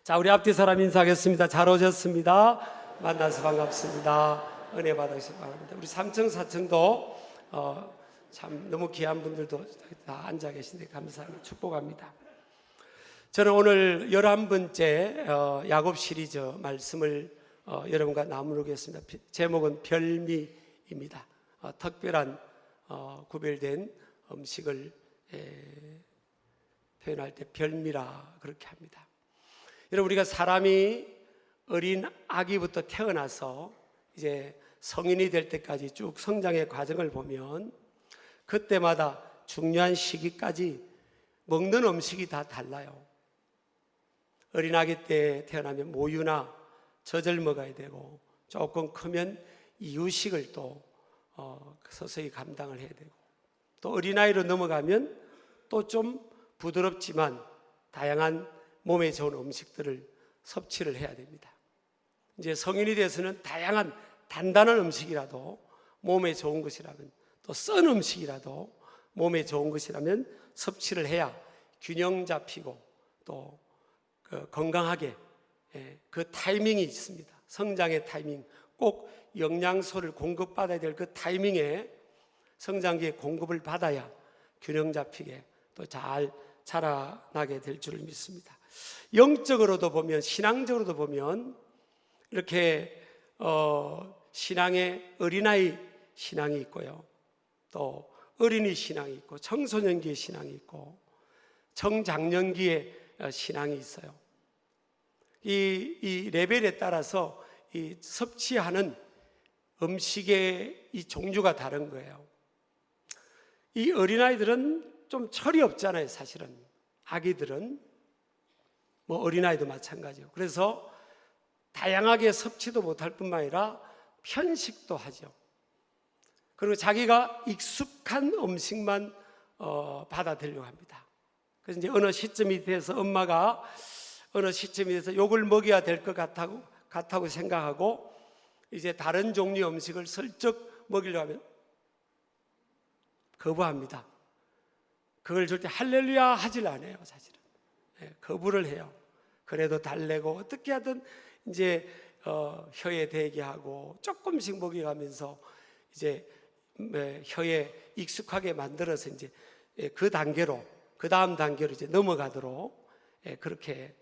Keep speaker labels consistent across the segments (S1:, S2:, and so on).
S1: 자, 우리 앞뒤 사람 인사하겠습니다. 잘 오셨습니다. 만나서 반갑습니다. 은혜 받으시기 바랍니다. 우리 3층, 4층도 참 너무 귀한 분들도 다 앉아 계신데 감사합니다. 축복합니다. 저는 오늘 11번째 야곱 시리즈 말씀을 여러분과 나누겠습니다. 제목은 별미입니다. 특별한 구별된 음식을 표현할 때 별미라 그렇게 합니다. 여러분, 우리가 사람이 어린 아기부터 태어나서 이제 성인이 될 때까지 쭉 성장의 과정을 보면 그때마다 중요한 시기까지 먹는 음식이 다 달라요. 어린 아기 때 태어나면 모유나 젖을 먹어야 되고, 조금 크면 이유식을 또 서서히 감당을 해야 되고, 또 어린아이로 넘어가면 또 좀 부드럽지만 다양한 몸에 좋은 음식들을 섭취를 해야 됩니다. 이제 성인이 돼서는 다양한 단단한 음식이라도 몸에 좋은 것이라면, 또 쓴 음식이라도 몸에 좋은 것이라면 섭취를 해야 균형 잡히고 또 건강하게, 그 타이밍이 있습니다. 성장의 타이밍, 꼭 영양소를 공급받아야 될 그 타이밍에 성장기에 공급을 받아야 균형 잡히게 또 잘 자라나게 될 줄을 믿습니다. 영적으로도 보면, 신앙적으로도 보면 이렇게 신앙의 어린아이 신앙이 있고요, 또 어린이 신앙이 있고, 청소년기의 신앙이 있고, 청장년기의 신앙이 있어요. 이 레벨에 따라서 이 섭취하는 음식의 이 종류가 다른 거예요. 이 어린아이들은 좀 철이 없잖아요. 사실은 아기들은, 뭐 어린아이도 마찬가지예요. 그래서 다양하게 섭취도 못할 뿐만 아니라 편식도 하죠. 그리고 자기가 익숙한 음식만 받아들이려고 합니다. 그래서 이제 어느 시점이 돼서 엄마가 어느 시점이 돼서 욕을 먹여야 될 것 같다고 생각하고 이제 다른 종류의 음식을 슬쩍 먹이려고 하면 거부합니다. 그걸 절대 할렐루야 하질 않아요. 사실은 거부를 해요. 그래도 달래고 어떻게 하든 이제 혀에 대게 하고 조금씩 먹여가면서 이제 혀에 익숙하게 만들어서 이제 그 단계로, 그 다음 단계로 이제 넘어가도록 그렇게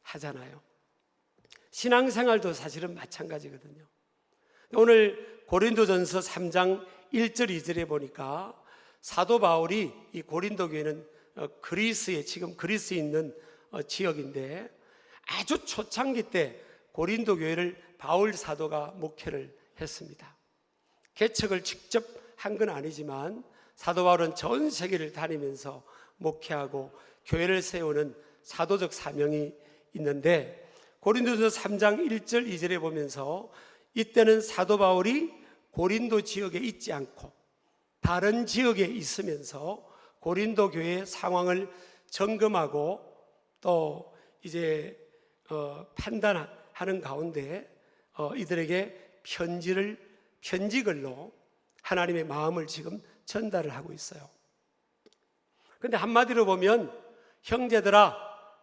S1: 하잖아요. 신앙생활도 사실은 마찬가지거든요. 오늘 고린도전서 3장 1절 2절에 보니까 사도 바울이, 이 고린도 교회는 그리스에, 지금 그리스에 있는 지역인데, 아주 초창기 때 고린도 교회를 바울 사도가 목회를 했습니다. 개척을 직접 한 건 아니지만 사도 바울은 전 세계를 다니면서 목회하고 교회를 세우는 사도적 사명이 있는데, 고린도전서 3장 1절 2절에 보면서 이때는 사도 바울이 고린도 지역에 있지 않고 다른 지역에 있으면서 고린도 교회의 상황을 점검하고 또 이제 판단하는 가운데 이들에게 편지글로 하나님의 마음을 지금 전달을 하고 있어요. 그런데 한마디로 보면, 형제들아,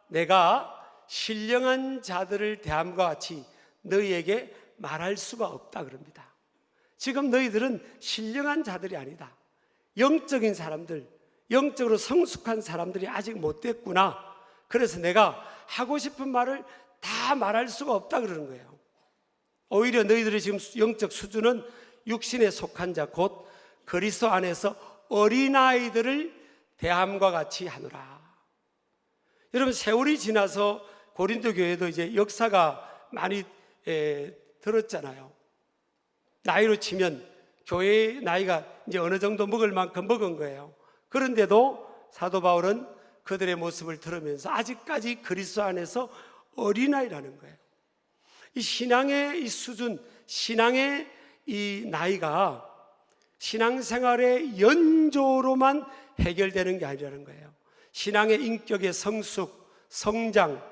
S1: 내가 신령한 자들을 대함과 같이 너희에게 말할 수가 없다 그럽니다. 지금 너희들은 신령한 자들이 아니다. 영적인 사람들, 영적으로 성숙한 사람들이 아직 못 됐구나. 그래서 내가 하고 싶은 말을 다 말할 수가 없다 그러는 거예요. 오히려 너희들의 지금 영적 수준은 육신에 속한 자, 곧 그리스도 안에서 어린아이들을 대함과 같이 하노라. 여러분, 세월이 지나서 고린도 교회도 이제 역사가 많이 들었잖아요. 나이로 치면 교회의 나이가 이제 어느 정도 먹을 만큼 먹은 거예요. 그런데도 사도 바울은 그들의 모습을 들으면서 아직까지 그리스도 안에서 어린아이라는 거예요. 이 신앙의 이 수준, 신앙의 이 나이가 신앙생활의 연조로만 해결되는 게 아니라는 거예요. 신앙의 인격의 성숙, 성장,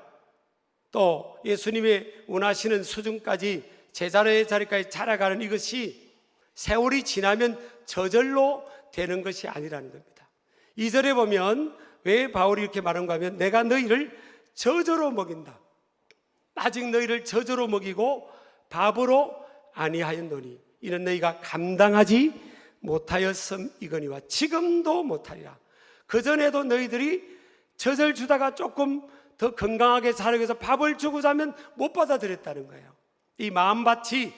S1: 또 예수님의 원하시는 수준까지, 제자의 자리까지 자라가는 이것이 세월이 지나면 저절로 되는 것이 아니라는 겁니다. 2절에 보면 왜 바울이 이렇게 말한가 하면, 내가 너희를 저절로 먹인다. 아직 너희를 저주로 먹이고 밥으로 아니하였노니 이는 너희가 감당하지 못하였음이거니와 지금도 못하리라. 그전에도 너희들이 젖을 주다가 조금 더 건강하게 자라기 위해서 밥을 주고자 하면 못 받아들였다는 거예요. 이 마음밭이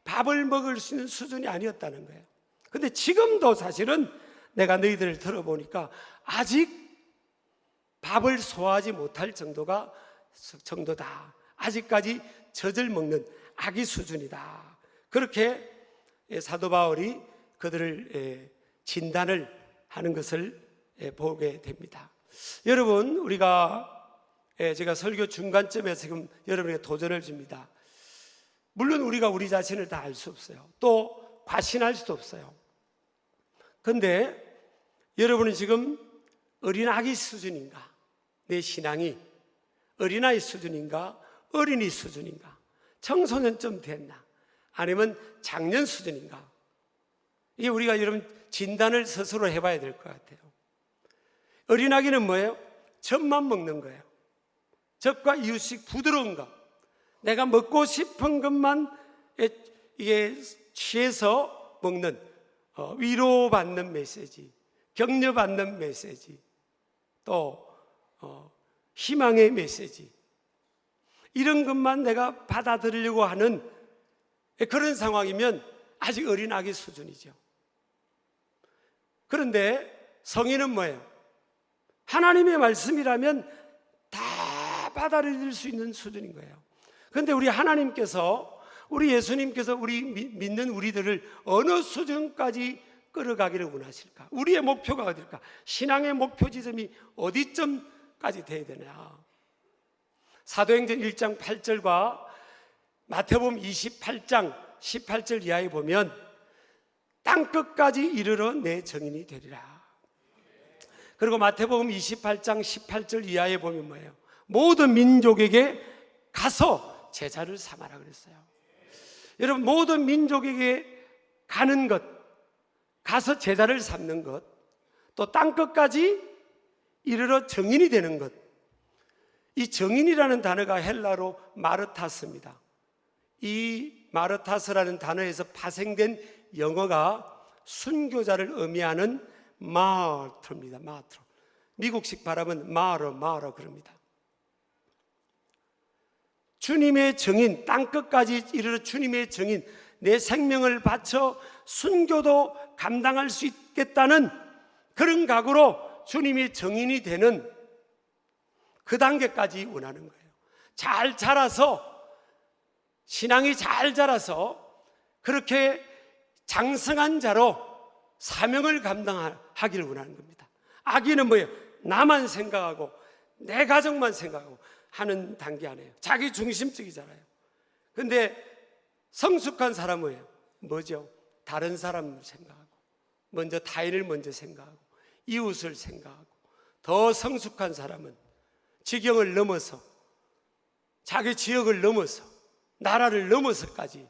S1: 밥을 먹을 수 있는 수준이 아니었다는 거예요. 근데 지금도 사실은 내가 너희들을 들어보니까 아직 밥을 소화하지 못할 정도다. 아직까지 젖을 먹는 아기 수준이다. 그렇게 사도 바울이 그들을 진단을 하는 것을 보게 됩니다. 여러분, 우리가 제가 설교 중간쯤에 지금 여러분에게 도전을 줍니다. 물론 우리가 우리 자신을 다 알 수 없어요. 또 과신할 수도 없어요. 그런데 여러분은 지금 어린아기 수준인가? 내 신앙이 어린아이 수준인가? 어린이 수준인가? 청소년쯤 됐나? 아니면 장년 수준인가? 이게 우리가 여러분 진단을 스스로 해봐야 될 것 같아요. 어린아기는 뭐예요? 젖만 먹는 거예요. 젖과 이유식 부드러운 것, 내가 먹고 싶은 것만 이게 취해서 먹는 위로받는 메시지, 격려받는 메시지, 또 희망의 메시지, 이런 것만 내가 받아들이려고 하는 그런 상황이면 아직 어린아기 수준이죠. 그런데 성인은 뭐예요? 하나님의 말씀이라면 다 받아들일 수 있는 수준인 거예요. 그런데 우리 하나님께서, 우리 예수님께서 우리 믿는 우리들을 어느 수준까지 끌어가기를 원하실까? 우리의 목표가 어딜까? 신앙의 목표 지점이 어디쯤까지 돼야 되냐? 사도행전 1장 8절과 마태복음 28장 18절 이하에 보면 땅끝까지 이르러 내 증인이 되리라. 그리고 마태복음 28장 18절 이하에 보면 뭐예요? 모든 민족에게 가서 제자를 삼아라 그랬어요. 여러분, 모든 민족에게 가는 것, 가서 제자를 삼는 것, 또 땅끝까지 이르러 증인이 되는 것, 이 증인이라는 단어가 헬라로 마르타스입니다. 이 마르타스라는 단어에서 파생된 영어가 순교자를 의미하는 마르트입니다. 마르트. 미국식 발음은 마르 그럽니다. 주님의 증인, 땅끝까지 이르러 주님의 증인, 내 생명을 바쳐 순교도 감당할 수 있겠다는 그런 각오로 주님의 증인이 되는 그 단계까지 원하는 거예요. 잘 자라서, 신앙이 잘 자라서 그렇게 장성한 자로 사명을 감당하기를 원하는 겁니다. 아기는 뭐예요? 나만 생각하고 내 가정만 생각하고 하는 단계 아니에요. 자기 중심적이잖아요. 근데 성숙한 사람은 뭐죠? 다른 사람을 생각하고, 먼저 타인을 먼저 생각하고, 이웃을 생각하고, 더 성숙한 사람은 지경을 넘어서, 자기 지역을 넘어서, 나라를 넘어서까지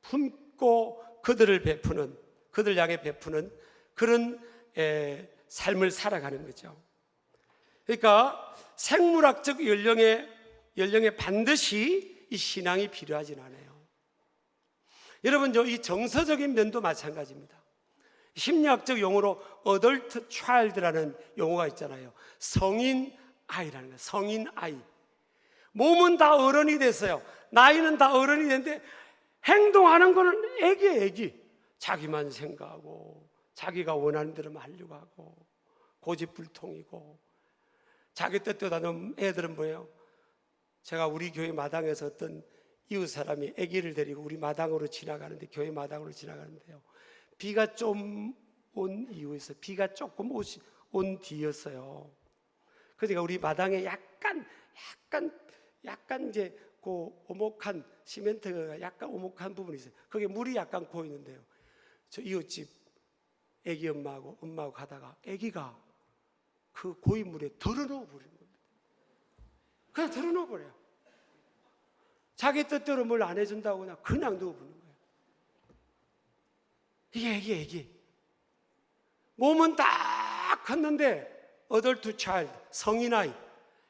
S1: 품고 그들 향해 베푸는 그런 삶을 살아가는 거죠. 그러니까 생물학적 연령에 반드시 이 신앙이 필요하진 않아요. 여러분, 이 정서적인 면도 마찬가지입니다. 심리학적 용어로 adult child라는 용어가 있잖아요. 성인 아이라는 거예요. 성인 아이. 몸은 다 어른이 됐어요. 나이는 다 어른이 됐는데 행동하는 거는 애기. 자기만 생각하고 자기가 원하는 대로만 하려고 하고 고집불통이고 자기 뜻대로 하는 애들은 뭐예요? 제가 우리 교회 마당에서 어떤 이웃 사람이 아기를 데리고 우리 마당으로 지나가는데, 교회 마당으로 지나가는데요, 비가 좀 온 이후에서 비가 조금 온 뒤였어요. 그러니까 우리 마당에 약간 이제 그 오목한 시멘트가 약간 오목한 부분이 있어요. 거기에 물이 약간 고여 있는데요, 저 이웃집 아기 엄마하고 가다가 아기가 그 고인 물에 들어넣어 버린 겁니다. 그냥 들어넣어 버려요. 자기 뜻대로 뭘 안 해준다고 그냥 넣어버리는 거예요. 이게 애기. 몸은 딱 컸는데 adult child, 성인아이,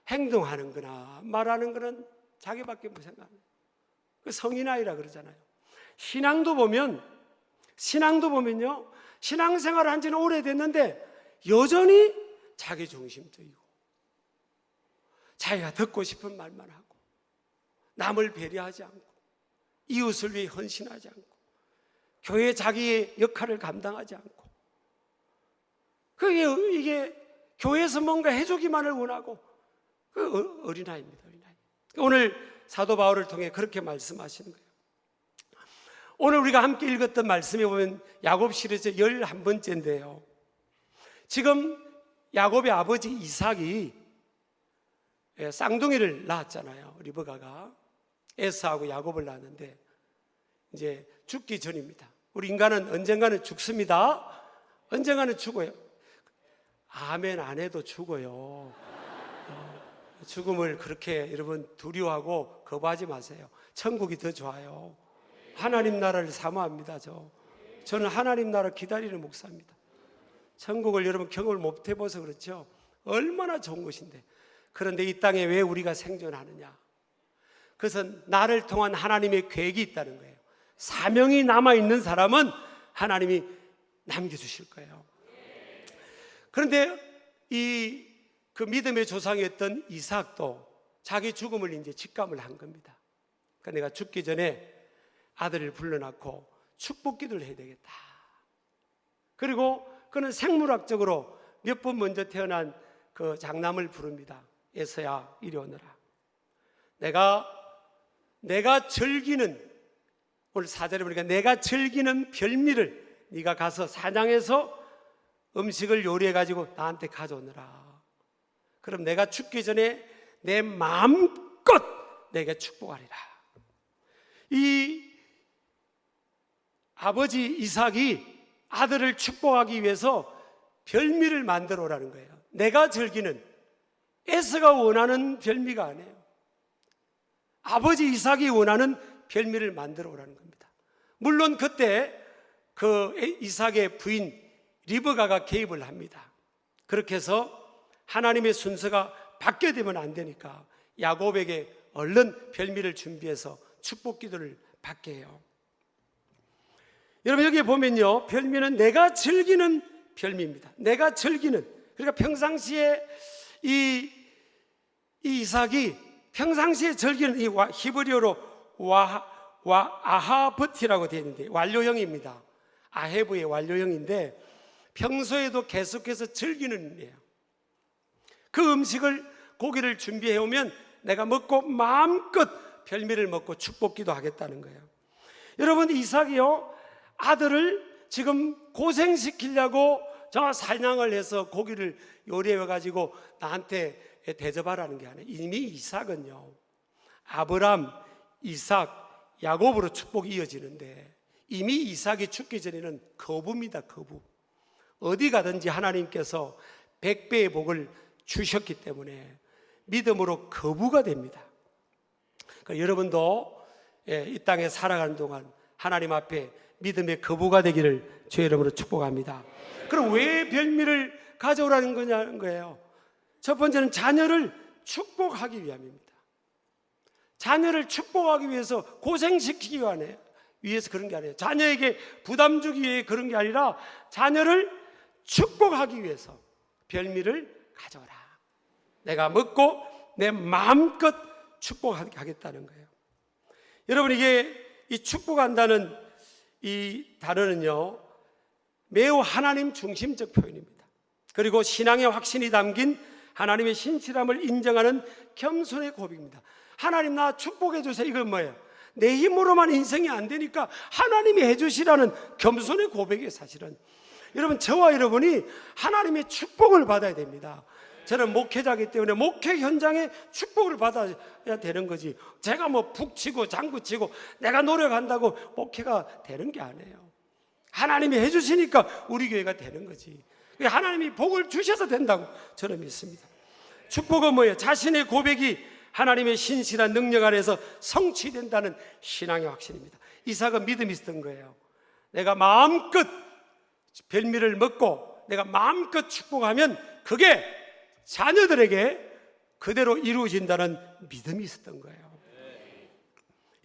S1: 행동하는 거나 말하는 거는 자기밖에 못 생각합니다. 그 성인아이라 그러잖아요. 신앙도 보면요, 신앙생활을 한 지는 오래됐는데 여전히 자기중심적이고 자기가 듣고 싶은 말만 하고 남을 배려하지 않고 이웃을 위해 헌신하지 않고 교회 자기의 역할을 감당하지 않고 이게 교회에서 뭔가 해주기만을 원하고 그 어린아이입니다. 어린아이. 오늘 사도 바울을 통해 그렇게 말씀하시는 거예요. 오늘 우리가 함께 읽었던 말씀에 보면 야곱 시리즈 11번째인데요. 지금 야곱의 아버지 이삭이 쌍둥이를 낳았잖아요. 리브가가 에사하고 야곱을 낳았는데 이제 죽기 전입니다. 우리 인간은 언젠가는 죽습니다. 언젠가는 죽어요. 아멘 안 해도 죽어요. 죽음을 그렇게 여러분 두려워하고 거부하지 마세요. 천국이 더 좋아요. 하나님 나라를 사모합니다. 저는 하나님 나라 기다리는 목사입니다. 천국을 여러분 경험을 못 해봐서 그렇죠. 얼마나 좋은 곳인데. 그런데 이 땅에 왜 우리가 생존하느냐? 그것은 나를 통한 하나님의 계획이 있다는 거예요. 사명이 남아있는 사람은 하나님이 남겨주실 거예요. 그런데 그 믿음의 조상이었던 이삭도 자기 죽음을 이제 직감을 한 겁니다. 그러니까 내가 죽기 전에 아들을 불러놓고 축복 기도를 해야 되겠다. 그리고 그는 생물학적으로 몇 번 먼저 태어난 그 장남을 부릅니다. 에서야 이리 오너라. 내가 즐기는, 오늘 4절에 보니까 내가 즐기는 별미를 네가 가서 사냥해서 음식을 요리해가지고 나한테 가져오너라. 그럼 내가 죽기 전에 내 마음껏 내게 축복하리라. 이 아버지 이삭이 아들을 축복하기 위해서 별미를 만들어 오라는 거예요. 내가 즐기는, 에서가 원하는 별미가 아니에요. 아버지 이삭이 원하는 별미를 만들어 오라는 겁니다. 물론 그때 그 이삭의 부인 리브가가 개입을 합니다. 그렇게 해서 하나님의 순서가 바뀌게 되면 안 되니까 야곱에게 얼른 별미를 준비해서 축복 기도를 받게 해요. 여러분 여기 보면요, 별미는 내가 즐기는 별미입니다. 내가 즐기는, 그러니까 평상시에 이 이삭이 평상시에 즐기는 이 히브리어로 아하버티라고 되어 있는데 완료형입니다. 아헤브의 완료형인데 평소에도 계속해서 즐기는 의미예요. 그 음식을 고기를 준비해 오면 내가 먹고 마음껏 별미를 먹고 축복기도 하겠다는 거예요. 여러분 이삭이요, 아들을 지금 고생시키려고 저 사냥을 해서 고기를 요리해 가지고 나한테 대접하라는 게 아니에요. 이미 이삭은요, 아브람, 이삭, 야곱으로 축복이 이어지는데 이미 이삭이 죽기 전에는 거부입니다. 거부. 어디 가든지 하나님께서 100배의 복을 주셨기 때문에 믿음으로 거부가 됩니다. 그러니까 여러분도 이 땅에 살아가는 동안 하나님 앞에 믿음의 거부가 되기를 주의 이름으로 축복합니다. 그럼 왜 별미를 가져오라는 거예요? 첫 번째는 자녀를 축복하기 위함입니다. 자녀를 축복하기 위해서 고생시키기 위해서 그런 게 아니에요. 자녀에게 부담 주기 위해 그런 게 아니라 자녀를 축복하기 위해서 별미를 가져오라. 내가 먹고 내 마음껏 축복하겠다는 거예요. 여러분 이게 이 축복한다는 이 단어는요, 매우 하나님 중심적 표현입니다. 그리고 신앙의 확신이 담긴 하나님의 신실함을 인정하는 겸손의 고백입니다. 하나님 나 축복해 주세요. 이건 뭐예요? 내 힘으로만 인생이 안 되니까 하나님이 해주시라는 겸손의 고백이에요. 사실은 여러분, 저와 여러분이 하나님의 축복을 받아야 됩니다. 저는 목회자이기 때문에 목회 현장에 축복을 받아야 되는 거지, 제가 뭐 북치고 장구치고 내가 노력한다고 목회가 되는 게 아니에요. 하나님이 해주시니까 우리 교회가 되는 거지. 하나님이 복을 주셔서 된다고 저는 믿습니다. 축복은 뭐예요? 자신의 고백이 하나님의 신실한 능력 안에서 성취된다는 신앙의 확신입니다. 이삭은 믿음이 있었던 거예요. 내가 마음껏 별미를 먹고 내가 마음껏 축복하면 그게 자녀들에게 그대로 이루어진다는 믿음이 있었던 거예요.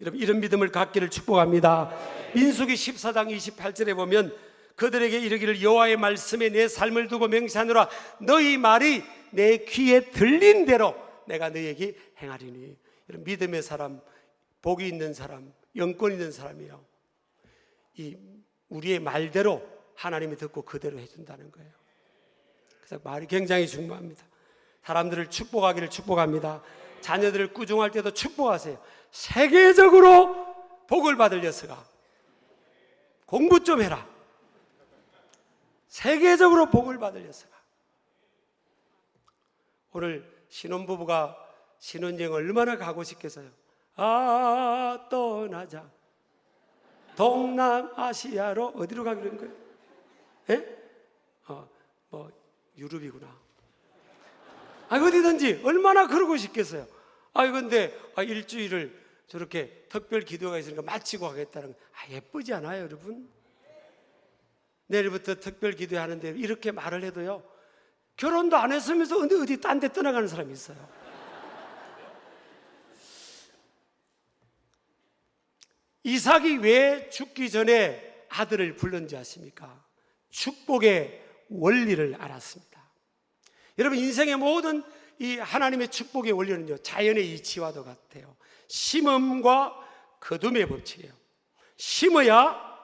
S1: 여러분, 이런 믿음을 갖기를 축복합니다. 민수기 14장 28절에 보면 그들에게 이르기를 여호와의 말씀에 내 삶을 두고 맹세하노라. 너희 말이 내 귀에 들린 대로 내가 너희에게 행하리니. 이런 믿음의 사람, 복이 있는 사람, 영권 있는 사람이요, 이 우리의 말대로 하나님이 듣고 그대로 해준다는 거예요. 그래서 말이 굉장히 중요합니다. 사람들을 축복하기를 축복합니다. 자녀들을 꾸중할 때도 축복하세요. 세계적으로 복을 받을 녀석아, 공부 좀 해라. 세계적으로 복을 받을 녀석아. 오늘 신혼부부가 신혼여행 얼마나 가고 싶겠어요. 아, 떠나자. 동남아시아로 어디로 가기로 한 거예요? 예? 뭐 유럽이구나. 어디든지 얼마나 그러고 싶겠어요. 근데 일주일을 저렇게 특별 기도가 있으니까 마치고 가겠다는 거. 예쁘지 않아요, 여러분? 내일부터 특별 기도하는데 이렇게 말을 해도요, 결혼도 안 했으면서 어디 딴 데 떠나가는 사람이 있어요. 이삭이 왜 죽기 전에 아들을 불렀는지 아십니까? 축복의 원리를 알았습니다. 여러분, 인생의 모든 이 하나님의 축복의 원리는요, 자연의 이치와도 같아요. 심음과 거둠의 법칙이에요. 심어야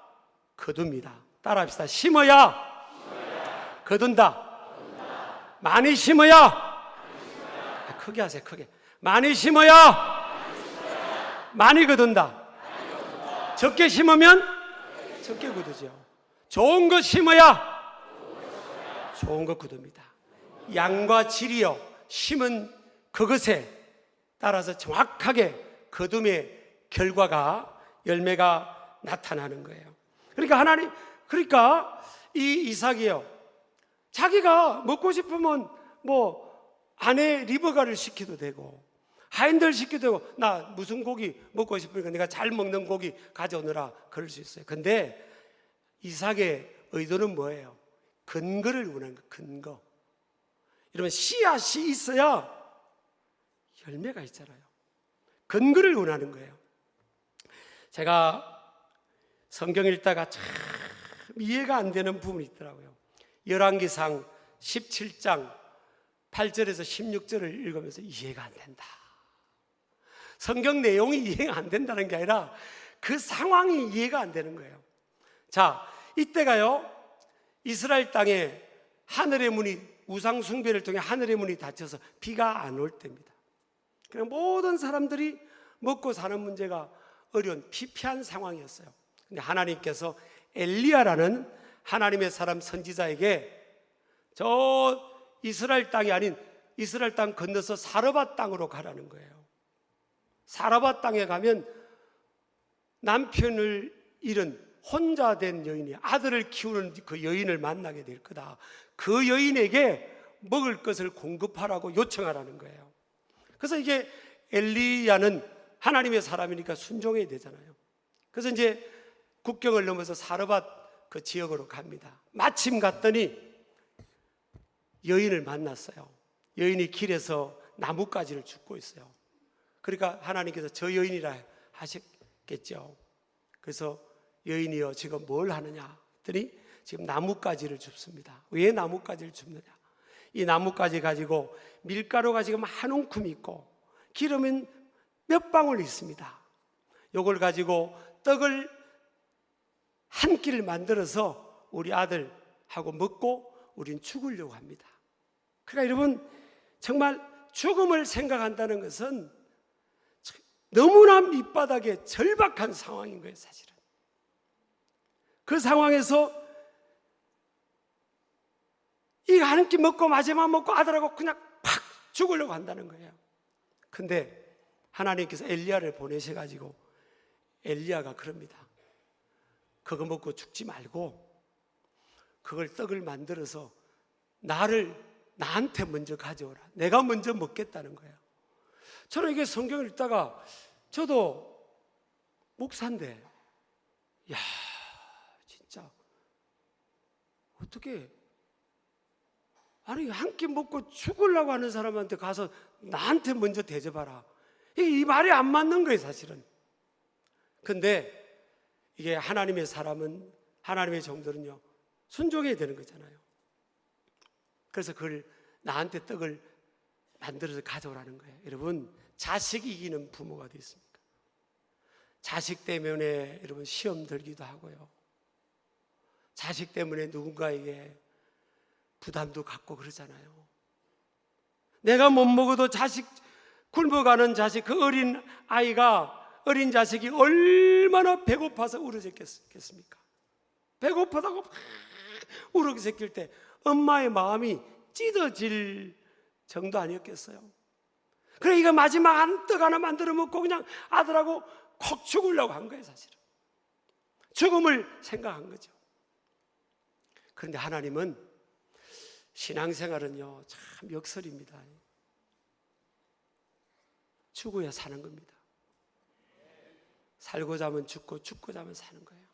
S1: 거둡니다. 따라합시다. 심어야 거둔다. 많이 심어야, 크게 하세요, 크게. 많이 심어야 많이 거둔다. 적게 심으면 적게 거두죠. 좋은 거 심어야 좋은 거 거둡니다. 양과 질이요, 심은 그것에 따라서 정확하게 거둠의 결과가, 열매가 나타나는 거예요. 그러니까 이 이삭이요, 자기가 먹고 싶으면 아내 리버가를 시켜도 되고 하인들 시켜도 되고, 나 무슨 고기 먹고 싶으니까 내가 잘 먹는 고기 가져오느라 그럴 수 있어요. 근데 이삭의 의도는 뭐예요? 근거를 원하는 거예요. 근거. 여러분, 씨앗이 있어야 열매가 있잖아요. 근거를 원하는 거예요. 제가 성경 읽다가 참 이해가 안 되는 부분이 있더라고요. 열왕기상 17장 8절에서 16절을 읽으면서 이해가 안 된다. 성경 내용이 이해가 안 된다는 게 아니라 그 상황이 이해가 안 되는 거예요. 자, 이때가요, 이스라엘 땅에 하늘의 문이, 우상 숭배를 통해 하늘의 문이 닫혀서 비가 안 올 때입니다. 그냥 모든 사람들이 먹고 사는 문제가 어려운 피폐한 상황이었어요. 근데 하나님께서 엘리야라는 하나님의 사람 선지자에게 저 이스라엘 땅이 아닌 이스라엘 땅 건너서 사르밧 땅으로 가라는 거예요. 사르밧 땅에 가면 남편을 잃은 혼자 된 여인이, 아들을 키우는 그 여인을 만나게 될 거다. 그 여인에게 먹을 것을 공급하라고 요청하라는 거예요. 그래서 이게 엘리야는 하나님의 사람이니까 순종해야 되잖아요. 그래서 이제 국경을 넘어서 사르밧 그 지역으로 갑니다. 마침 갔더니 여인을 만났어요. 여인이 길에서 나뭇가지를 줍고 있어요. 그러니까 하나님께서 저 여인이라 하셨겠죠. 그래서 여인이여, 지금 뭘 하느냐 했더니 지금 나뭇가지를 줍습니다. 왜 나뭇가지를 줍느냐? 이 나뭇가지 가지고 밀가루가 지금 한 움큼 있고 기름은 몇 방울 있습니다. 이걸 가지고 떡을 한 끼를 만들어서 우리 아들하고 먹고 우린 죽으려고 합니다. 그러니까 여러분, 정말 죽음을 생각한다는 것은 너무나 밑바닥에 절박한 상황인 거예요, 사실은. 그 상황에서 이 한 끼 먹고 마지막 먹고 아들하고 그냥 팍 죽으려고 한다는 거예요. 근데 하나님께서 엘리야를 보내셔가지고 엘리야가 그럽니다. 그거 먹고 죽지 말고 그걸 떡을 만들어서 나한테 먼저 가져오라. 내가 먼저 먹겠다는 거예요. 저는 이게 성경을 읽다가, 저도 목사인데, 야, 진짜 어떻게, 아니 한 끼 먹고 죽으려고 하는 사람한테 가서 나한테 먼저 대접하라. 이 말이 안 맞는 거예요, 사실은. 근데 이게 하나님의 사람은, 하나님의 종들은요, 순종해야 되는 거잖아요. 그래서 그걸 나한테 떡을 만들어서 가져오라는 거예요. 여러분, 자식 이기는 부모가 어디 있습니까? 자식 때문에 여러분 시험 들기도 하고요. 자식 때문에 누군가에게 부담도 갖고 그러잖아요. 내가 못 먹어도 자식, 굶어가는 자식, 그 어린 아이가, 어린 자식이 얼마나 배고파서 울어댔겠습니까? 배고프다고 막 울어댔을 때 엄마의 마음이 찢어질 정도 아니었겠어요? 그래, 이거 마지막 한 떡 하나 만들어 먹고 그냥 아들하고 콕 죽으려고 한 거예요, 사실은. 죽음을 생각한 거죠. 그런데 하나님은, 신앙생활은요, 참 역설입니다. 죽어야 사는 겁니다. 살고자 하면 죽고, 죽고자 하면 사는 거예요.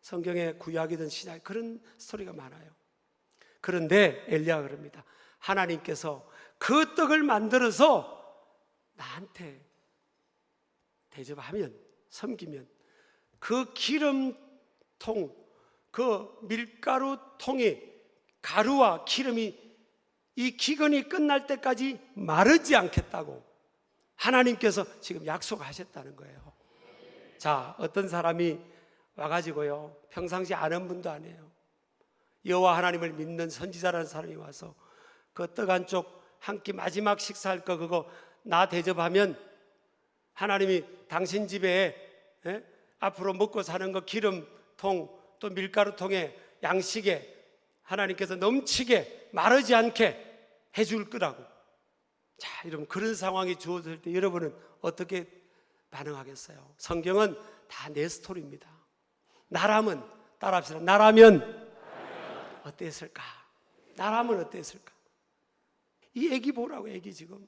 S1: 성경에 구약이든 신약, 그런 스토리가 많아요. 그런데 엘리야가 그럽니다. 하나님께서 그 떡을 만들어서 나한테 대접하면, 섬기면, 그 기름통, 그 밀가루통에 가루와 기름이, 이 기근이 끝날 때까지 마르지 않겠다고 하나님께서 지금 약속하셨다는 거예요. 자, 어떤 사람이 와가지고요, 평상시 아는 분도 아니에요, 여호와 하나님을 믿는 선지자라는 사람이 와서 그 떡 한 쪽 한 끼 마지막 식사할 거 그거 나 대접하면 하나님이 당신 집에 앞으로 먹고 사는 거 기름통 또 밀가루통에 양식에 하나님께서 넘치게 마르지 않게 해줄 거라고. 자, 여러분, 그런 상황이 주어질 때 여러분은 어떻게 반응하겠어요? 성경은 다 내 스토리입니다. 나라면, 따라합시다. 나라면 어땠을까? 나라면 어땠을까? 이 애기 보라고, 애기 지금.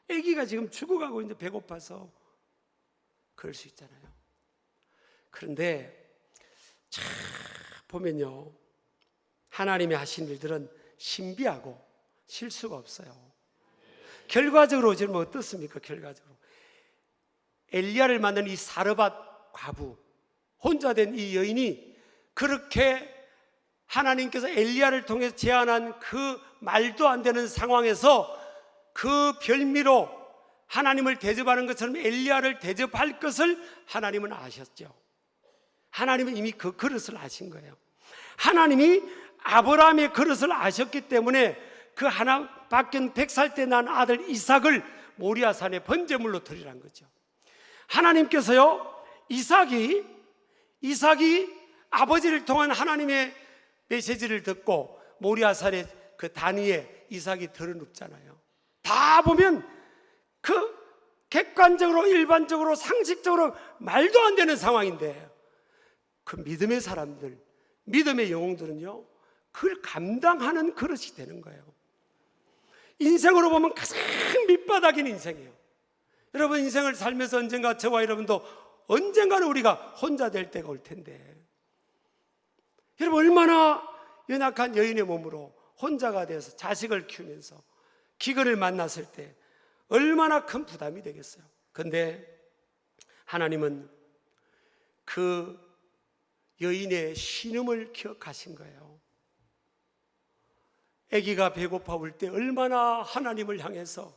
S1: 애기가 지금 죽어가고 있는데 배고파서 그럴 수 있잖아요. 그런데 참 보면요, 하나님이 하신 일들은 신비하고 실수가 없어요. 결과적으로 지금 어떻습니까? 결과적으로 엘리야를 만난 이 사르밧 과부, 혼자 된 이 여인이 그렇게 하나님께서 엘리야를 통해서 제안한 그 말도 안 되는 상황에서 그 별미로 하나님을 대접하는 것처럼 엘리야를 대접할 것을 하나님은 아셨죠. 하나님은 이미 그 그릇을 아신 거예요. 하나님이 아브라함의 그릇을 아셨기 때문에 그 하나밖에 100살 때 난 아들 이삭을 모리아산에 번제물로 드리란 거죠. 하나님께서요, 이삭이 아버지를 통한 하나님의 메시지를 듣고 모리아산의 그 단위에 이삭이 들어눕잖아요. 다 보면 그 객관적으로, 일반적으로, 상식적으로 말도 안 되는 상황인데 그 믿음의 사람들, 믿음의 영웅들은요, 그걸 감당하는 그릇이 되는 거예요. 인생으로 보면 가장 밑바닥인 인생이에요. 여러분, 인생을 살면서 언젠가 저와 여러분도 언젠가는 우리가 혼자 될 때가 올 텐데, 여러분, 얼마나 연약한 여인의 몸으로 혼자가 돼서 자식을 키우면서 기근을 만났을 때 얼마나 큰 부담이 되겠어요. 그런데 하나님은 그 여인의 신음을 기억하신 거예요. 아기가 배고파 울 때 얼마나 하나님을 향해서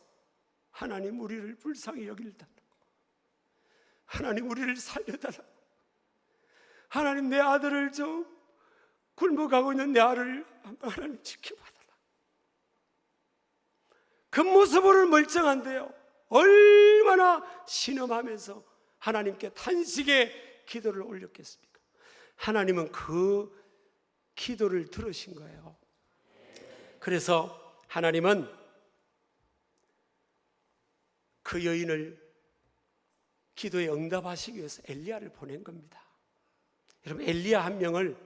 S1: 하나님, 우리를 불쌍히 여길달라고, 하나님, 우리를 살려달라고, 하나님, 내 아들을 좀 굶어가고 있는 내 아들을 하나님 지켜봐달라. 그 모습으로 멀쩡한데요, 얼마나 신음하면서 하나님께 탄식의 기도를 올렸겠습니까? 하나님은 그 기도를 들으신 거예요. 그래서 하나님은 그 여인을 기도에 응답하시기 위해서 엘리야를 보낸 겁니다. 여러분, 엘리야 한 명을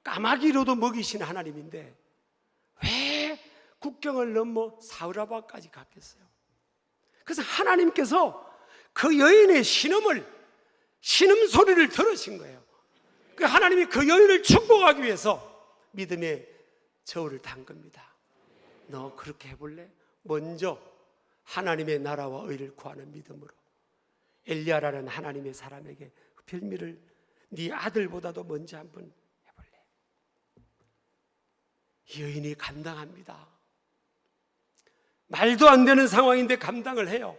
S1: 까마귀로도 먹이신 하나님인데 왜 국경을 넘어 사르밧까지 갔겠어요? 그래서 하나님께서 그 여인의 신음 소리를 들으신 거예요. 그 하나님이 그 여인을 축복하기 위해서 믿음의 저울을 단 겁니다. 너 그렇게 해볼래? 먼저 하나님의 나라와 의를 구하는 믿음으로 엘리야라는 하나님의 사람에게 그 별미를 네 아들보다도 먼저 한번 해볼래. 이 여인이 감당합니다. 말도 안 되는 상황인데 감당을 해요.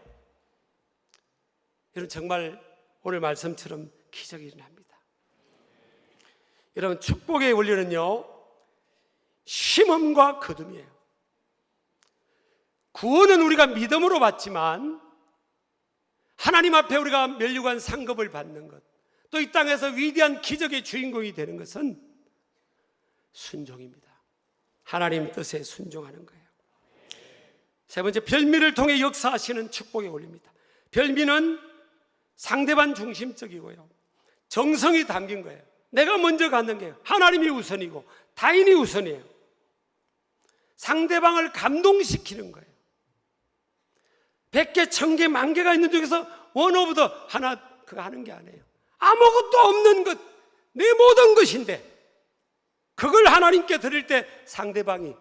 S1: 여러분, 정말 오늘 말씀처럼 기적이 일어납니다. 여러분, 축복의 원리는요, 심음과 거둠이에요. 구원은 우리가 믿음으로 받지만 하나님 앞에 우리가 면류관 상급을 받는 것, 또 이 땅에서 위대한 기적의 주인공이 되는 것은 순종입니다. 하나님 뜻에 순종하는 거예요. 세 번째, 별미를 통해 역사하시는 축복의 원리입니다. 별미는 상대방 중심적이고요, 정성이 담긴 거예요. 내가 먼저 갖는 게 하나님이 우선이고 타인이 우선이에요. 상대방을 감동시키는 거예요. 100개, 1000개, 10,000개가 있는 중에서 원 오브 더 하나 그거 하는 게 아니에요. 아무것도 없는 것, 내 모든 것인데 그걸 하나님께 드릴 때 상대방이,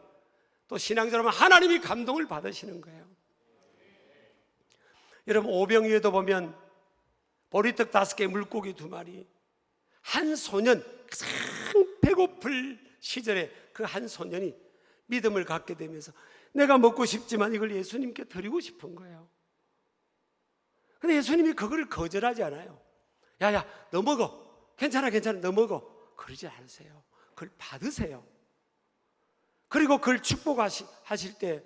S1: 또 신앙자라면 하나님이 감동을 받으시는 거예요. 여러분, 오병이어도 보면 보리떡 5개, 물고기 2마리, 한 소년, 가장 배고플 시절에 그 한 소년이 믿음을 갖게 되면서 내가 먹고 싶지만 이걸 예수님께 드리고 싶은 거예요. 근데 예수님이 그걸 거절하지 않아요. 야야, 너 먹어. 괜찮아, 너 먹어. 그러지 않으세요. 그걸 받으세요. 그리고 그걸 축복하실 때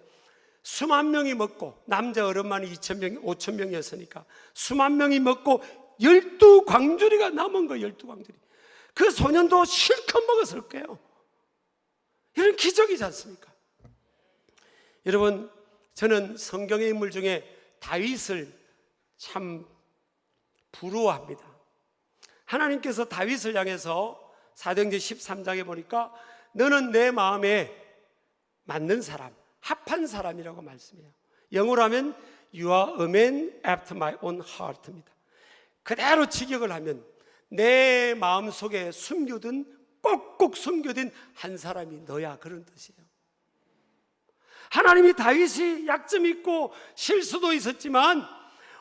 S1: 수만 명이 먹고, 남자 어른만이 2,000명, 5,000명이었으니까 수만 명이 먹고 12광주리가 남은 거예요. 12광주리. 그 소년도 실컷 먹었을 거예요. 이런 기적이지 않습니까? 여러분, 저는 성경의 인물 중에 다윗을 참 부러워합니다. 하나님께서 다윗을 향해서 사도행전 13장에 보니까 너는 내 마음에 맞는 사람, 합한 사람이라고 말씀해요. 영어로 하면 You are a man after my own heart입니다. 그대로 직역을 하면 내 마음속에 숨겨둔, 꼭꼭 숨겨둔 한 사람이 너야, 그런 뜻이에요. 하나님이 다윗이 약점이 있고 실수도 있었지만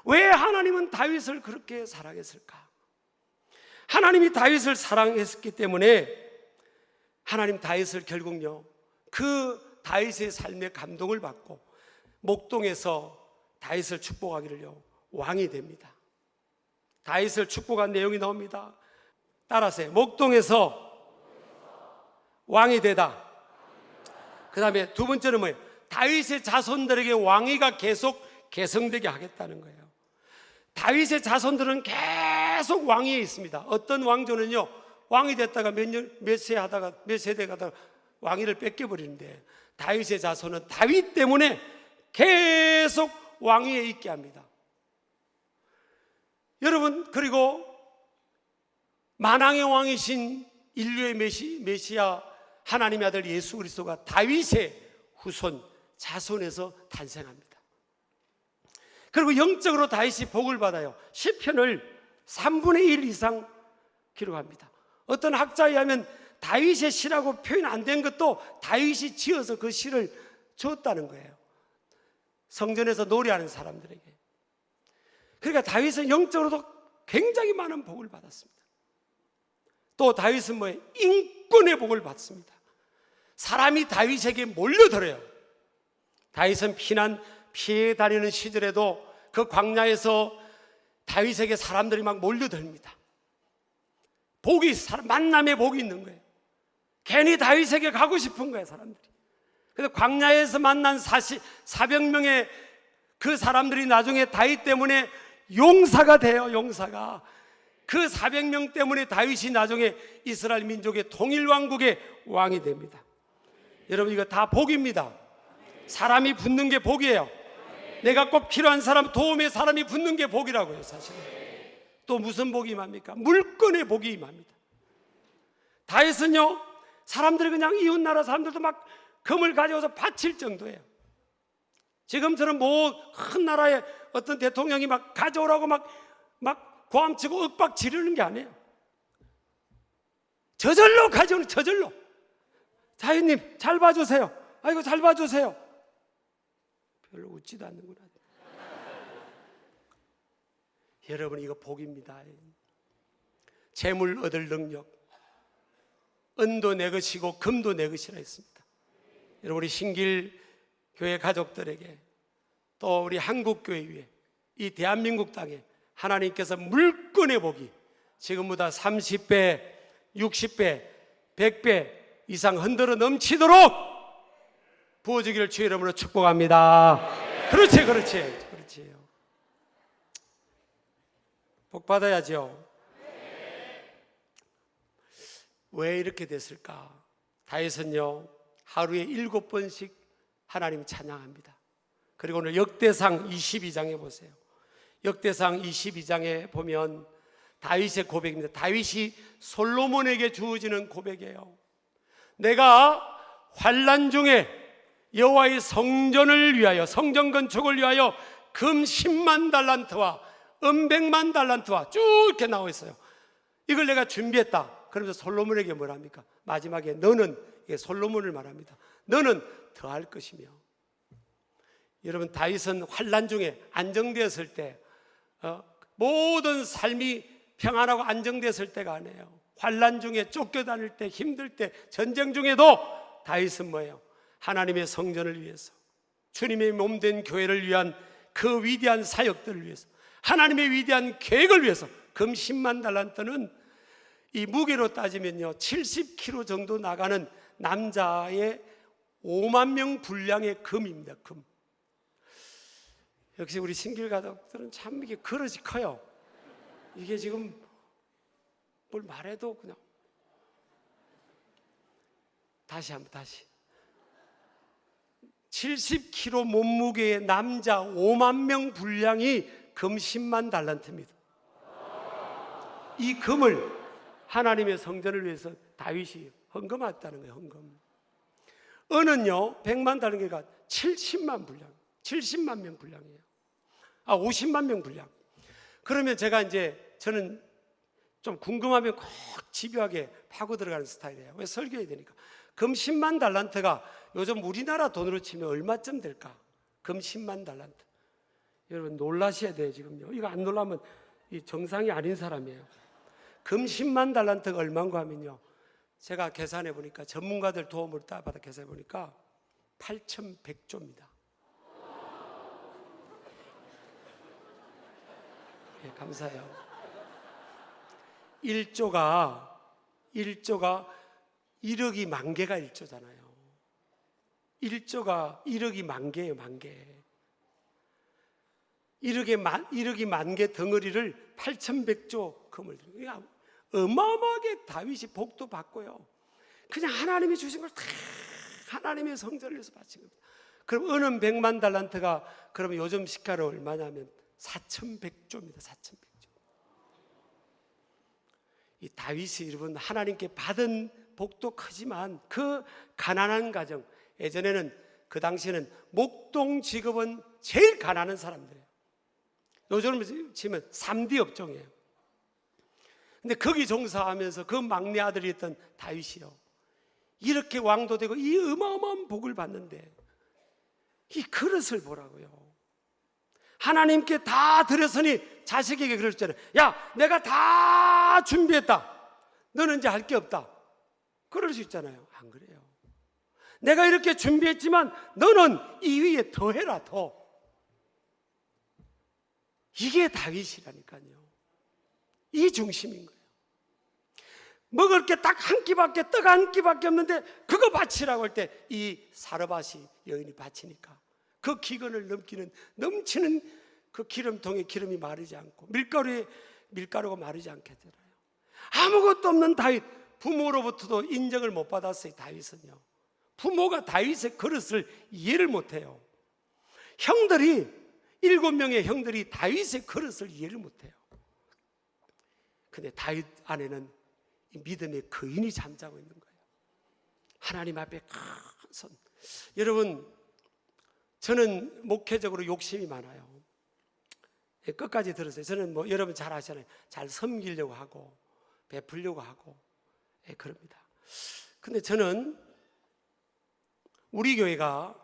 S1: 왜 하나님은 다윗을 그렇게 사랑했을까? 하나님이 다윗을 사랑했기 때문에 하나님 다윗을 결국요, 그 다윗의 삶에 감동을 받고 목동에서 다윗을 축복하기를요, 왕이 됩니다. 다윗을 축복한 내용이 나옵니다. 따라하세요. 목동에서 왕이 되다. 그 다음에 두 번째는 뭐예요? 다윗의 자손들에게 왕위가 계속 계승되게 하겠다는 거예요. 다윗의 자손들은 계속 왕위에 있습니다. 어떤 왕조는요, 왕이 됐다가 몇 세대 가다가 왕위를 뺏겨버리는데, 다윗의 자손은 다윗 때문에 계속 왕위에 있게 합니다. 여러분, 그리고 만왕의 왕이신 인류의 메시아 하나님의 아들 예수 그리스도가 다윗의 후손 자손에서 탄생합니다. 그리고 영적으로 다윗이 복을 받아요. 시편을 3분의 1 이상 기록합니다. 어떤 학자에 의하면 다윗의 시라고 표현 안 된 것도 다윗이 지어서 그 시를 줬다는 거예요. 성전에서 노래하는 사람들에게. 그러니까 다윗은 영적으로도 굉장히 많은 복을 받았습니다. 또 다윗은 뭐예요? 인권의 복을 받습니다. 사람이 다윗에게 몰려들어요. 다윗은 피해 다니는 시절에도 그 광야에서 다윗에게 사람들이 막 몰려듭니다. 만남의 복이 있는 거예요. 괜히 다윗에게 가고 싶은 거예요, 사람들이. 그래서 광야에서 만난 400명의 그 사람들이 나중에 다윗 때문에 용사가 돼요. 용사가. 그 400명 때문에 다윗이 나중에 이스라엘 민족의 통일왕국의 왕이 됩니다. 여러분, 이거 다 복입니다. 사람이 붙는 게 복이에요. 내가 꼭 필요한 사람, 도움의 사람이 붙는 게 복이라고요, 사실은. 또 무슨 복이 임합니까? 물건의 복이 임합니다. 다윗은요, 사람들이 그냥 이웃나라 사람들도 막 금을 가져와서 바칠 정도예요. 지금처럼 큰 나라의 어떤 대통령이 막 가져오라고 막 고함치고 윽박 지르는 게 아니에요. 저절로 가져오는, 저절로. 자유님, 잘 봐주세요. 아이고, 잘 봐주세요. 별로 웃지도 않는구나. 여러분, 이거 복입니다. 재물 얻을 능력, 은도 내 것이고 금도 내 것이라 했습니다. 여러분, 우리 신길 교회 가족들에게, 또 우리 한국교회 위에, 이 대한민국 땅에 하나님께서 물건의 복이 지금보다 30배, 60배, 100배 이상 흔들어 넘치도록 부어주기를 주의 이름으로 축복합니다. 그렇지, 그렇지, 그렇지요. 복 받아야죠. 왜 이렇게 됐을까? 다윗은요, 하루에 7번씩 하나님 찬양합니다. 그리고 오늘 역대상 22장에 보세요. 역대상 22장에 보면 다윗의 고백입니다. 다윗이 솔로몬에게 주어지는 고백이에요. 내가 환난 중에 여호와의 성전을 위하여, 성전 건축을 위하여 금 10만 달란트와 은 100만 달란트와 쭉 이렇게 나와 있어요. 이걸 내가 준비했다. 그러면서 솔로몬에게 뭐라 합니까? 마지막에 너는, 이게 솔로몬을 말합니다. 너는 더할 것이며. 여러분, 다윗은 환난 중에 안정되었을 때, 모든 삶이 평안하고 안정됐을 때가 아니에요. 환난 중에 쫓겨다닐 때, 힘들 때, 전쟁 중에도 다윗은 뭐예요? 하나님의 성전을 위해서, 주님의 몸된 교회를 위한 그 위대한 사역들을 위해서, 하나님의 위대한 계획을 위해서. 금 10만 달란트는 이 무게로 따지면요 70kg 정도 나가는 남자의 5만 명 분량의 금입니다. 금. 역시 우리 신길 가족들은 참 이게 그릇이 커요. 이게 지금 뭘 말해도 그냥. 다시 한번, 다시. 70kg 몸무게의 남자 5만 명 분량이 금 10만 달란트입니다. 이 금을 하나님의 성전을 위해서 다윗이 헌금했다는 거예요. 헌금. 은은요 100만 달란트가 70만 분량, 70만 명 분량이에요. 50만 명 분량. 그러면 저는 좀 궁금하면 꼭 집요하게 파고 들어가는 스타일이에요. 왜? 설교해야 되니까. 금 10만 달란트가 요즘 우리나라 돈으로 치면 얼마쯤 될까? 금 10만 달란트. 여러분 놀라셔야 돼요. 지금요. 이거 안 놀라면 이 정상이 아닌 사람이에요. 금 10만 달란트가 얼마인가 하면요, 제가 계산해 보니까, 전문가들 도움을 받아 계산해 보니까 8,100조입니다. 예, 감사해요. 1조가 1억이 만 개가 1조잖아요. 1조가 1억이 만 개예요, 만 개. 1억이 만 개 덩어리를 8,100조 금을 들고, 어마어마하게 다윗이 복도 받고요. 그냥 하나님이 주신 걸 다 하나님의 성전을 위해서 바친 겁니다. 그럼 은은 100만 달란트가 그러면 요즘 시가로 얼마냐면 4,100조입니다. 4,100조. 이 다윗이 여러분 하나님께 받은 복도 크지만 그 가난한 가정, 예전에는 그 당시에는 목동 직업은 제일 가난한 사람들이에요. 요즘은 치면 3D 업종이에요. 근데 거기 종사하면서 그 막내 아들이었던 다윗이요, 이렇게 왕도 되고 이 어마어마한 복을 받는데 이 그릇을 보라고요. 하나님께 다 드렸으니 자식에게 그랬잖아요. 야, 내가 다 준비했다. 너는 이제 할 게 없다. 그럴 수 있잖아요. 안 그래요. 내가 이렇게 준비했지만 너는 이 위에 더 해라, 더. 이게 다윗이라니까요. 이 중심인 거예요. 먹을 게 딱 한 끼밖에, 떡 한 끼밖에 없는데 그거 바치라고 할 때 이 사르밧이 여인이 바치니까 그 기근을 넘치는 그 기름통에 기름이 마르지 않고 밀가루가 마르지 않게 되나요? 아무것도 없는 다윗, 부모로부터도 인정을 못 받았어요. 다윗은요, 부모가 다윗의 그릇을 이해를 못해요. 형들이 7명의 형들이 다윗의 그릇을 이해를 못해요. 근데 다윗 안에는 이 믿음의 거인이 잠자고 있는 거예요. 하나님 앞에 큰 손. 여러분, 저는 목회적으로 욕심이 많아요. 끝까지 들으세요. 저는 여러분 잘 아시잖아요. 잘 섬기려고 하고 베풀려고 하고 그럽니다. 근데 저는 우리 교회가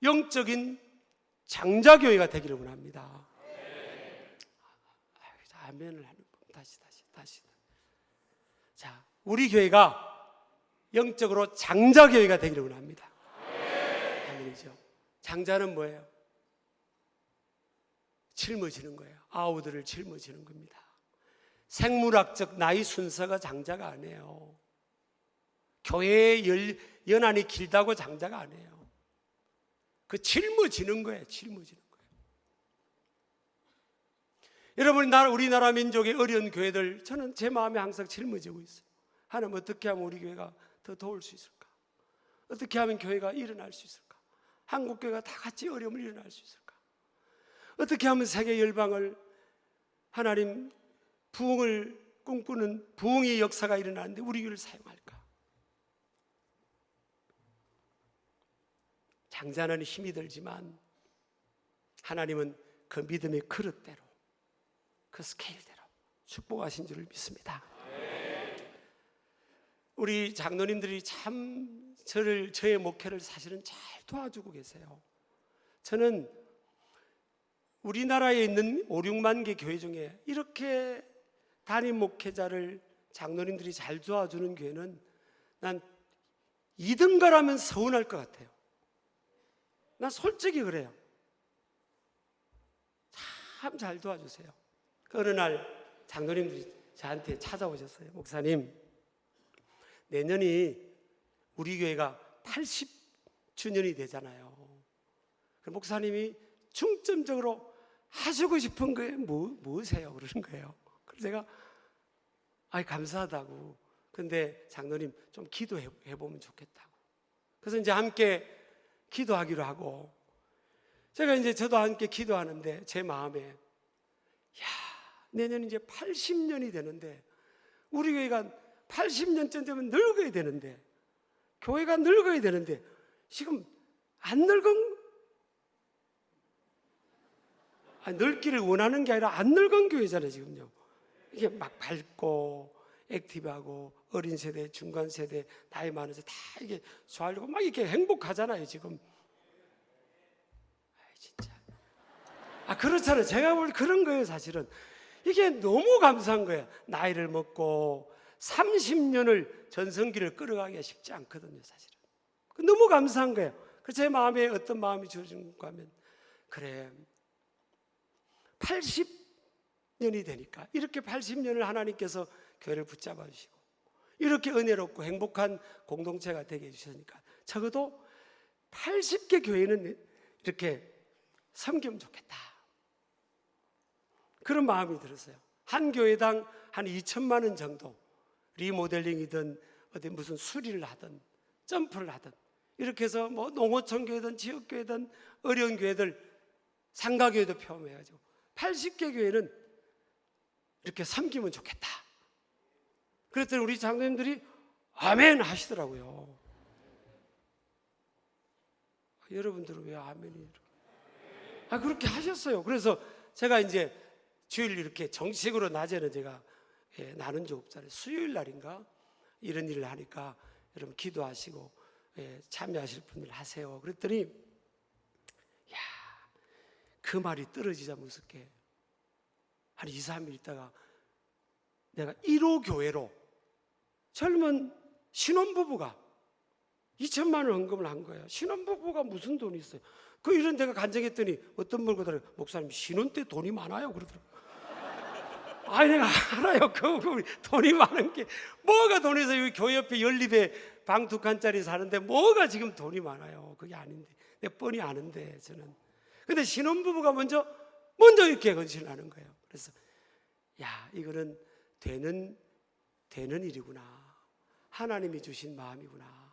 S1: 영적인 장자교회가 되기를 원합니다. 아멘을 하는 법. 다시. 자, 우리 교회가 영적으로 장자교회가 되기를 원합니다. 아멘이죠. 장자는 뭐예요? 짊어지는 거예요. 아우들을 짊어지는 겁니다. 생물학적 나이 순서가 장자가 아니에요. 교회의 연한이 길다고 장자가 아니에요. 그 짊어지는 거예요. 짊어지는 거예요. 여러분, 우리나라 민족의 어려운 교회들, 저는 제 마음에 항상 짊어지고 있어요. 하나님, 어떻게 하면 우리 교회가 더 도울 수 있을까? 어떻게 하면 교회가 일어날 수 있을까? 한국 교회가 다 같이 어려움을 일어날 수 있을까? 어떻게 하면 세계 열방을 하나님 부흥을 꿈꾸는 부흥의 역사가 일어나는데 우리 교회를 사용할까? 장자는 힘이 들지만 하나님은 그 믿음의 그릇대로, 그 스케일대로 축복하신 줄을 믿습니다. 우리 장로님들이 참 저의 목회를 사실은 잘 도와주고 계세요. 저는 우리나라에 있는 5, 6만 개 교회 중에 이렇게 담임 목회자를 장로님들이 잘 도와주는 교회는 난 2등가라면 서운할 것 같아요. 난 솔직히 그래요. 참 잘 도와주세요. 어느 날 장로님들이 저한테 찾아오셨어요. 목사님, 내년이 우리 교회가 80주년이 되잖아요. 목사님이 중점적으로 하시고 싶은 게 뭐세요? 그러는 거예요. 그래서 제가 감사하다고. 근데 장로님 좀 기도해 보면 좋겠다고. 그래서 이제 함께 기도하기로 하고, 제가 이제 저도 함께 기도하는데 제 마음에 내년 이제 80년이 되는데 우리 교회가 80년쯤 되면 늙어야 되는데, 교회가 늙어야 되는데 지금 안 늙은, 늙기를 원하는 게 아니라 안 늙은 교회잖아요. 지금요. 이게 막 밝고 액티브하고 어린 세대, 중간 세대, 나이 많아서 다 이게 좋아하고 막 이렇게 행복하잖아요. 지금 진짜 그렇잖아요. 제가 볼 때 그런 거예요. 사실은 이게 너무 감사한 거예요. 나이를 먹고 30년을 전성기를 끌어가기가 쉽지 않거든요. 사실은 너무 감사한 거예요. 그래서 제 마음에 어떤 마음이 주어진가 하면, 그래 80년이 되니까 이렇게 80년을 하나님께서 교회를 붙잡아 주시고 이렇게 은혜롭고 행복한 공동체가 되게 해주시니까 적어도 80개 교회는 이렇게 섬기면 좋겠다, 그런 마음이 들었어요. 한 교회당 한 2천만 원 정도 리모델링이든 어디 무슨 수리를 하든 점프를 하든 이렇게 해서 뭐 농어촌 교회든 지역교회든 어려운 교회들 상가교회도 포함해가지고 80개 교회는 이렇게 섬기면 좋겠다. 그랬더니 우리 장로님들이 아멘 하시더라고요. 여러분들은 왜 아멘이? 그렇게 하셨어요. 그래서 제가 이제 주일 이렇게 정식으로 낮에는 제가 나눈 적 없잖아요. 수요일 날인가 이런 일을 하니까 여러분 기도하시고 참여하실 분들 하세요. 그랬더니 그 말이 떨어지자 무섭게 한 2, 3일 있다가 내가 1호 교회로 젊은 신혼부부가 2천만 원 헌금을 한 거예요. 신혼부부가 무슨 돈이 있어요? 이런 데가 간증했더니 어떤 분 그러더라고요. 목사님 신혼 때 돈이 많아요 그러더라고요. 내가 알아요. 돈이 많은 게 뭐가 돈이 있어요. 여기 교회 옆에 연립에 방 2칸짜리 사는데 뭐가 지금 돈이 많아요. 그게 아닌데 내가 뻔히 아는데 저는. 근데 신혼부부가 먼저 이렇게 헌신을 하는 거예요. 그래서 이거는 되는 일이구나. 하나님이 주신 마음이구나.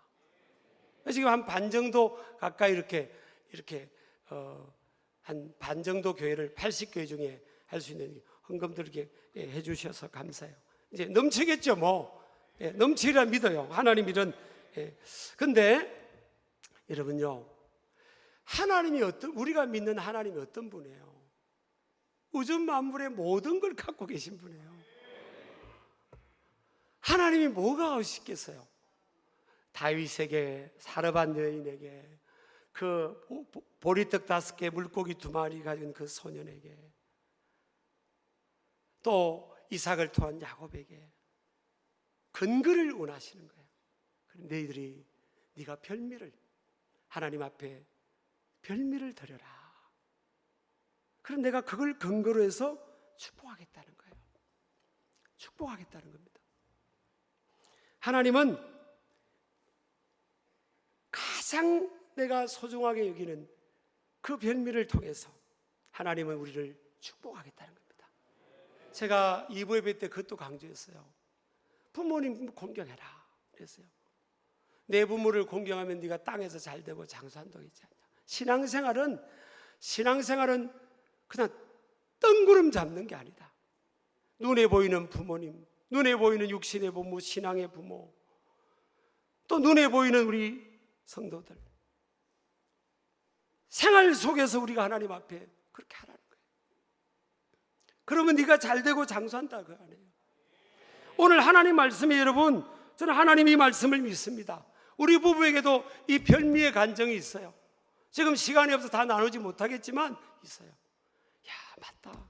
S1: 지금 한 반 정도 가까이 이렇게 한 반 정도 교회를 80교회 중에 할 수 있는 헌금들 이렇게 해주셔서 감사해요. 이제 넘치겠죠, 뭐. 넘치리라 믿어요. 하나님 이런. 근데 여러분요, 우리가 믿는 하나님이 어떤 분이에요? 우주 만물의 모든 걸 갖고 계신 분이에요. 하나님이 뭐가 하시겠어요? 다윗에게, 사르밧 여인에게, 그 보리떡 5개, 물고기 2마리 가진 그 소년에게, 또 이삭을 통한 야곱에게 근거를 원하시는 거예요. 너희들이 네가 별미를 하나님 앞에 별미를 드려라. 그럼 내가 그걸 근거로 해서 축복하겠다는 거예요. 축복하겠다는 겁니다. 하나님은 가장 내가 소중하게 여기는 그 별미를 통해서 하나님은 우리를 축복하겠다는 겁니다. 제가 2부 예배 때 그것도 강조했어요. 부모님 공경해라 그랬어요. 내 부모를 공경하면 네가 땅에서 잘 되고 장수한다고 했지 않냐. 신앙생활은 그냥 뜬구름 잡는 게 아니다. 눈에 보이는 부모님, 눈에 보이는 육신의 부모, 신앙의 부모, 또 눈에 보이는 우리 성도들, 생활 속에서 우리가 하나님 앞에 그렇게 하라는 거예요. 그러면 네가 잘 되고 장수한다 그 아니에요. 오늘 하나님 말씀에 여러분, 저는 하나님 이 말씀을 믿습니다. 우리 부부에게도 이 별미의 간정이 있어요. 지금 시간이 없어서 다 나누지 못하겠지만 있어요. 야, 맞다.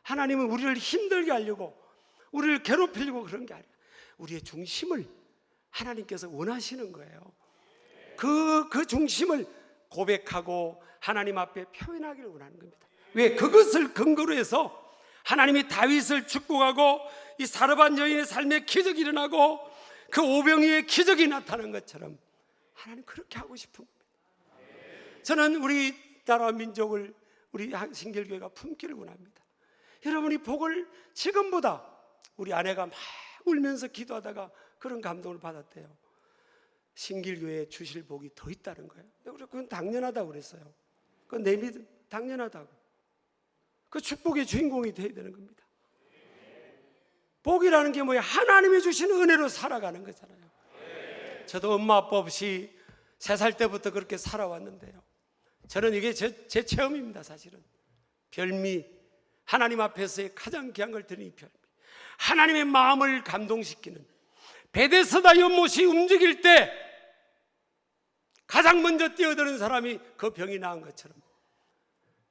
S1: 하나님은 우리를 힘들게 하려고, 우리를 괴롭히려고 그런 게 아니라 우리의 중심을 하나님께서 원하시는 거예요. 그 중심을 고백하고 하나님 앞에 표현하기를 원하는 겁니다. 왜? 그것을 근거로 해서 하나님이 다윗을 축복하고 이 사르밧 여인의 삶에 기적이 일어나고 그 오병이의 기적이 나타난 것처럼 하나님 그렇게 하고 싶은 겁니다. 저는 우리나라 민족을 우리 신길교회가 품기를 원합니다. 여러분이 복을 지금보다 우리 아내가 막 울면서 기도하다가 그런 감동을 받았대요. 신길교회에 주실 복이 더 있다는 거예요. 그건 당연하다고 그랬어요. 그건 내 믿음 당연하다고. 그 축복의 주인공이 되어야 되는 겁니다. 복이라는 게 뭐예요? 하나님이 주신 은혜로 살아가는 거잖아요. 저도 엄마 아빠 없이 3살 때부터 그렇게 살아왔는데요, 저는 이게 제 체험입니다. 사실은 별미, 하나님 앞에서의 가장 귀한 걸 드리는 이 별미, 하나님의 마음을 감동시키는 베데스다 연못이 움직일 때 가장 먼저 뛰어드는 사람이 그 병이 나은 것처럼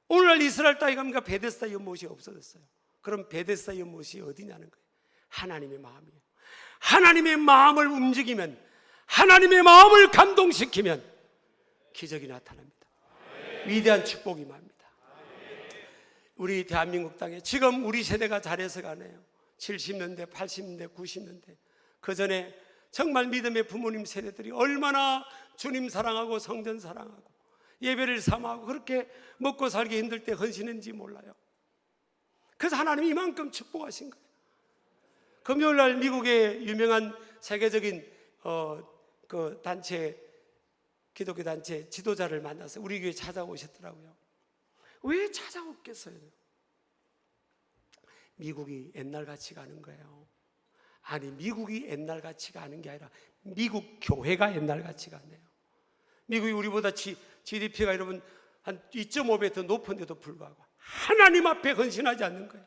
S1: 오늘날 이스라엘 땅에 가니까 베데스다 연못이 없어졌어요. 그럼 베데스다 연못이 어디냐는 거예요. 하나님의 마음이에요. 하나님의 마음을 움직이면, 하나님의 마음을 감동시키면 기적이 나타납니다. 위대한 축복이 임합니다. 우리 대한민국 땅에 지금 우리 세대가 잘해서 가네요. 70년대, 80년대, 90년대 그 전에 정말 믿음의 부모님 세대들이 얼마나 주님 사랑하고 성전 사랑하고 예배를 삼아하고 그렇게 먹고 살기 힘들 때 헌신했는지 몰라요. 그래서 하나님이 이만큼 축복하신 거예요. 금요일날 미국의 유명한 세계적인 그 단체, 기독교 단체 지도자를 만나서 우리 교회에 찾아오셨더라고요. 왜 찾아오겠어요? 미국이 옛날같이 가는 거예요. 아니, 미국이 옛날같이 가는 게 아니라 미국 교회가 옛날같이 가네요. 미국이 우리보다 GDP가 여러분 한 2.5배 더 높은데도 불구하고 하나님 앞에 헌신하지 않는 거예요.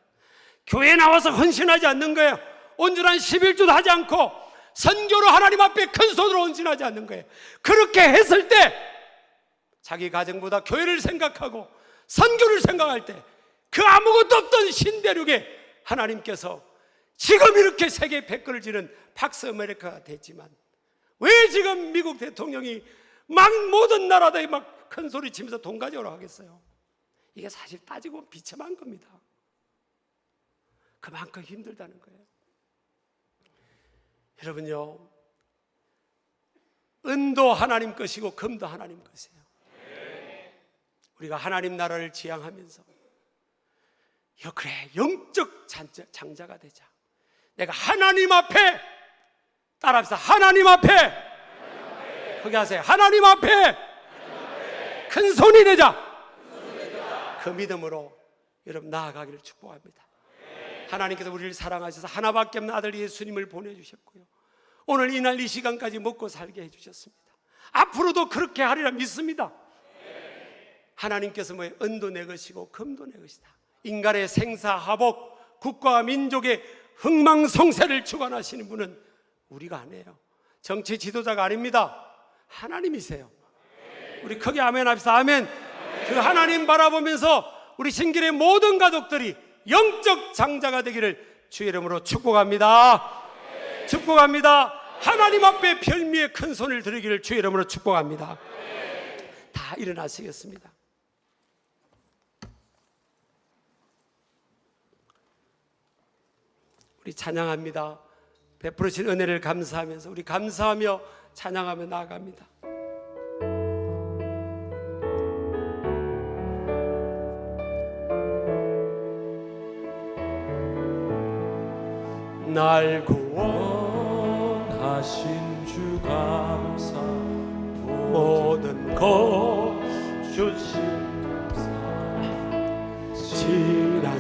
S1: 교회에 나와서 헌신하지 않는 거예요. 온전한 11조도 하지 않고 선교로 하나님 앞에 큰 손으로 헌신하지 않는 거예요. 그렇게 했을 때 자기 가정보다 교회를 생각하고 선교를 생각할 때 그 아무것도 없던 신대륙에 하나님께서 지금 이렇게 세계 백거를 지는 팍스 아메리카가 됐지만 왜 지금 미국 대통령이 막 모든 나라들이 막 큰 소리 치면서 돈 가져오라고 하겠어요? 이게 사실 따지고 비참한 겁니다. 그만큼 힘들다는 거예요. 여러분요, 은도 하나님 것이고 금도 하나님 것이에요. 우리가 하나님 나라를 지향하면서 그래, 영적 장자가 되자. 내가 하나님 앞에 따라합시다. 하나님 앞에 거기 하세요. 하나님 앞에 큰 손이 되자. 그 믿음으로 여러분 나아가기를 축복합니다. 하나님께서 우리를 사랑하셔서 하나밖에 없는 아들 예수님을 보내주셨고요, 오늘 이날 이 시간까지 먹고 살게 해주셨습니다. 앞으로도 그렇게 하리라 믿습니다. 하나님께서 은도 내 것이고 금도 내 것이다. 인간의 생사화복, 국가와 민족의 흥망성쇠를 주관하시는 분은 우리가 아니에요. 정치 지도자가 아닙니다. 하나님이세요. 우리 크게 아멘 합시다. 아멘. 그 하나님 바라보면서 우리 신길의 모든 가족들이 영적 장자가 되기를 주의 이름으로 축복합니다. 축복합니다. 하나님 앞에 별미의 큰 손을 들이기를 주의 이름으로 축복합니다. 다 일어나시겠습니다. 우리 찬양합니다. 베풀으신 은혜를 감사하면서 우리 감사하며 찬양하며 나아갑니다. 날 구원하신 주 감사, 모든 것 주신 감사, 지난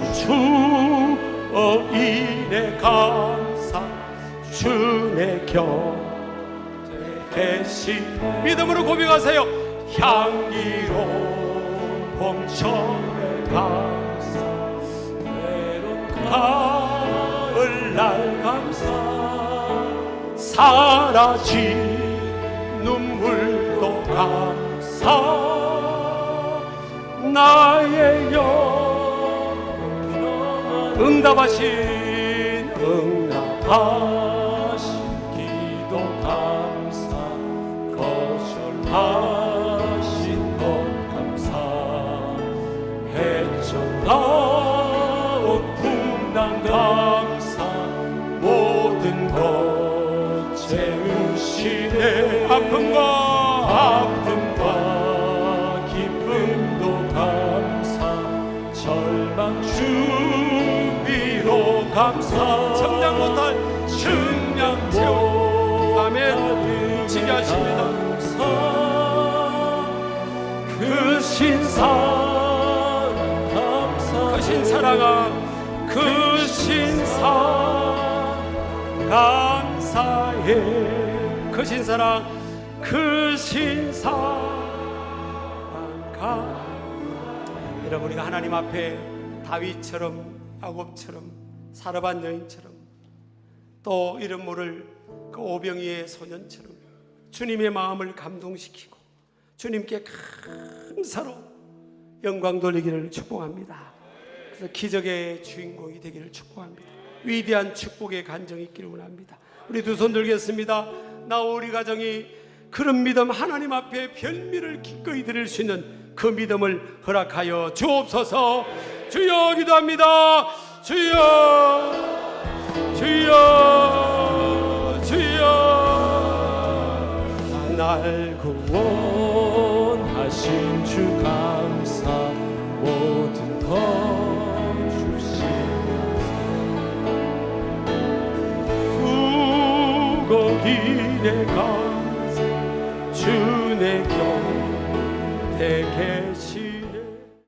S1: 추억인의 감사, 주의 곁에 계신 믿음으로 고백하세요. 향기로운 봄철의 감사, 외로운 가을날 감사, 사라진 눈물도 감사, 나의 영원 응답하신 기도 감사, 거절하신 것 감사, 헤쳐나온 풍랑 감사, 모든 것 채우시네. 아픔과 기쁨도 감사, 절망 주비로 감사, 청량 못할 측량 채우 아멘 지게 하십니다. 그 신사랑 감사, 그 신사랑아, 그 신사랑 감사해, 그 신사랑, 그 신사랑 감. 여러분, 우리가 하나님 앞에 다윗처럼, 야곱처럼, 사르반 여인처럼, 또 이름 모를 그 오병이의 소년처럼 주님의 마음을 감동시키고 주님께 감사로 영광 돌리기를 축복합니다. 그래서 기적의 주인공이 되기를 축복합니다. 위대한 축복의 간정이 있기를 원합니다. 우리 두 손 들겠습니다. 나와 우리 가정이 그런 믿음, 하나님 앞에 별미를 기꺼이 드릴 수 있는 그 믿음을 허락하여 주옵소서. 주여 기도합니다. 주여, 주여, 주여. 날 구원하신 주 감사, 모든 것 주신 수고기네 감사, 주내 곁에 계시